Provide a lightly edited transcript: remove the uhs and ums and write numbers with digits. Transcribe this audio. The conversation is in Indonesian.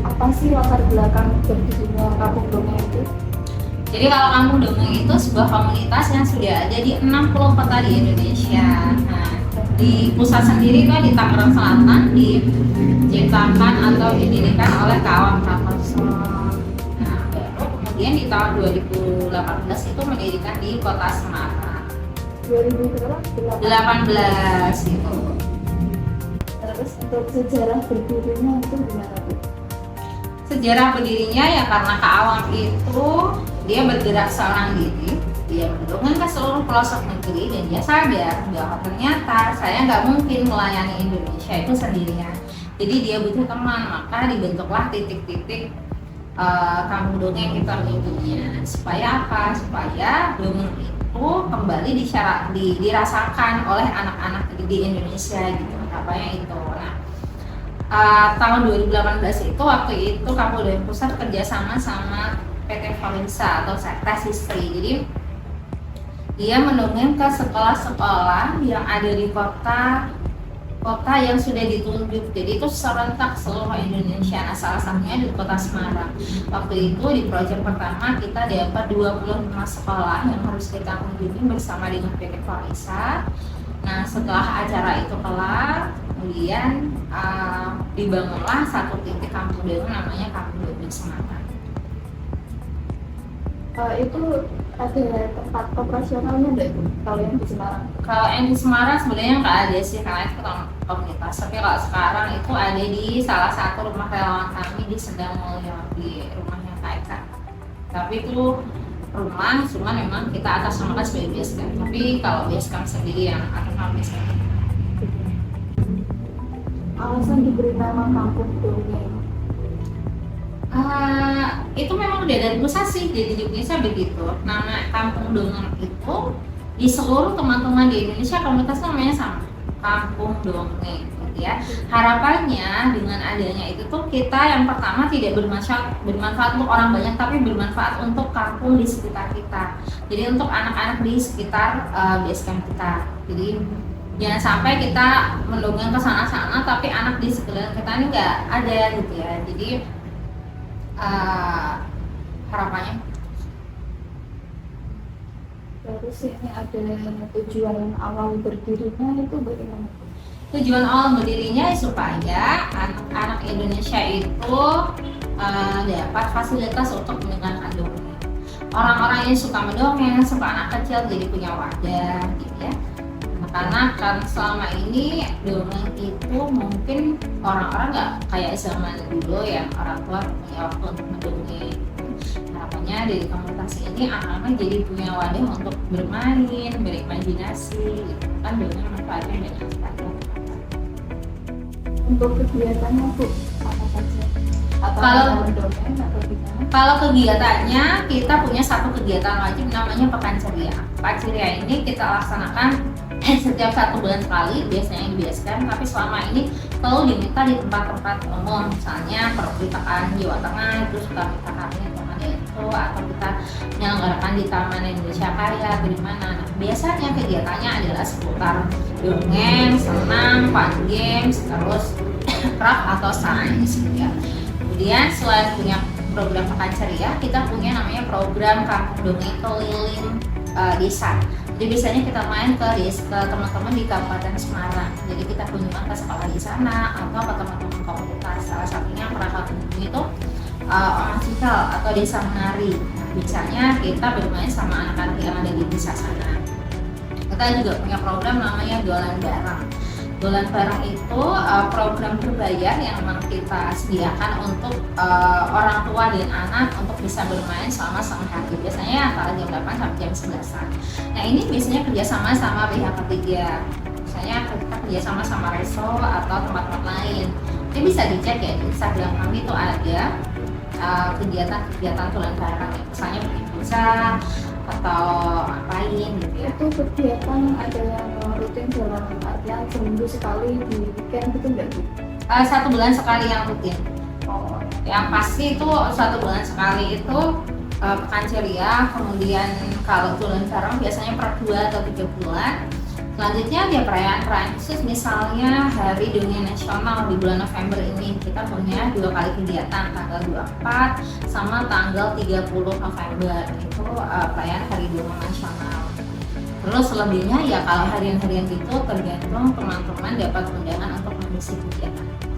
apa sih latar belakang berdirinya Kampung Dongeng itu? Jadi kalau Kampung Dongeng itu sebuah komunitas yang sudah ada di 60 kota di Indonesia. Nah, di pusat sendiri kan di Tangerang Selatan diciptakan atau didirikan oleh Kawam Prakoso. Nah, baru kemudian di tahun 2018 itu mendirikan di Kota Semarang. 2018 gitu. Terus untuk sejarah berdirinya itu gimana Bu? Sejarah berdirinya ya karena Kak Awam itu dia bergerak seorang diri, dia mendongeng ke seluruh pelosok negeri dan dia sadar bahwa ternyata saya nggak mungkin melayani Indonesia itu sendirian. Jadi dia butuh teman, maka dibentuklah titik-titik kampung dongeng kita menyebutnya. Supaya apa? Supaya dongeng itu kembali dirasakan oleh anak-anak di Indonesia gitu. Apanya itu. Nah, tahun 2018 itu waktu itu Kampung Dongeng Pusat kerjasama sama PT Valensa atau Tes History. Jadi dia mendongeng ke sekolah-sekolah yang ada di kota yang sudah ditunjuk. Jadi itu serentak seluruh Indonesia. Nah, salah satunya di Kota Semarang. Waktu itu di proyek pertama kita dapat 25 sekolah yang harus kita kunjungi bersama dengan PT Valensa. Nah, setelah acara itu kelar, kemudian dibangunlah satu titik kampung dongeng namanya Kampung Dongeng Semarang. Itu ada tempat operasionalnya nggak Bu kalau yang di Semarang? Kalau yang di Semarang sebenarnya nggak ada sih karena itu komunitas. Tapi kalau sekarang itu ada di salah satu rumah relawan kami di Sedang Mulyo, di rumahnya Kak Eka. Tapi itu rumah, cuma memang kita atas namakan sebagai base camp. Tapi kalau base camp sendiri yang atas nama base camp. Alasan diberi nama Kampung Dongeng? Itu memang udah dari pusat sih, jadi di Indonesia begitu. Nama Kampung Dongeng itu di seluruh teman-teman di Indonesia komunitas namanya sama, Kampung Dongeng. Ya, harapannya dengan adanya itu tuh kita yang pertama tidak bermanfaat untuk orang banyak, tapi bermanfaat untuk kampung di sekitar kita. Jadi untuk anak-anak di sekitar base camp kita. Jadi jangan sampai kita mendongeng ke sana-sana tapi anak di sekitar kita ini nggak ada gitu ya. Jadi harapannya. Terus ini ada tujuan awal berdirinya itu bagaimana? Tujuan awal berdirinya supaya anak-anak Indonesia itu dapat fasilitas untuk mendengarkan dongeng. Orang-orang yang suka mendongeng, suka anak kecil jadi punya wadah gitu ya. Karena kan selama ini dongeng itu mungkin orang-orang nggak kayak zaman dulu ya, orang tua punya waktu untuk mendongeng. Harapannya dari komunitas ini anak-anak jadi punya wadah untuk bermain, berimajinasi gitu. Kan dongeng manfaatnya banyak sekali. Untuk kegiatannya Bu, apa saja? Atau Kalau- mendongeng atau gimana? Kalau kegiatannya, kita punya satu kegiatan wajib namanya Pekan Ceria. Pekan Ceria ini kita laksanakan setiap 1 bulan sekali, biasanya yang dibiasakan, tapi selama ini selalu diminta di tempat-tempat umum, misalnya perpustakaan Jawa Tengah, terus kita minta kami itu, atau kita menyelenggarakan di Taman Indonesia Karya, di mana. Nah, biasanya kegiatannya adalah seputar dongeng, senam, fun games, terus craft atau sains gitu ya. Kemudian selain punya program Pekan Ceria, kita punya namanya program Kampung Dongeng Keliling Desa. Jadi biasanya kita main ke teman-teman di Kabupaten Semarang. Jadi kita kunjungan ke sekolah di sana atau ke teman-teman komunitas. Salah satunya yang pernah kunjungi itu Oma Cikal atau Desa Menari. Nah, biasanya kita bermain sama anak-anak yang ada di desa sana. Kita juga punya program namanya Dolan Bareng. Dolan Bareng itu program berbayar yang memang kita sediakan untuk orang tua dan anak untuk bisa bermain selama setengah hari. Biasanya antara jam 8 sampai jam 11. Nah, ini biasanya kerjasama sama pihak ketiga. Misalnya kita kerjasama sama Reso atau tempat-tempat lain. Ini bisa dicek ya di Instagram kami itu ada kegiatan-kegiatan Dolan Bareng. Misalnya bikin pizza atau apain gitu ya. Itu kegiatan ada yang rutin dalam artian seminggu sekali di weekend gitu enggak Bu? 1 bulan sekali yang rutin. Oh, Yang pasti itu 1 bulan sekali itu Pekan Ceria. Kemudian kalau Dolan Bareng biasanya per 2 atau 3 bulan. Selanjutnya dia perayaan-perayaan khusus, misalnya Hari Dunia Nasional di bulan November ini kita punya 2 kali kegiatan, tanggal 24 sama tanggal 30 November itu perayaan Hari Dunia Nasional. Terus selebihnya ya kalau harian-harian itu tergantung teman-teman dapat undangan untuk mengisi kegiatan.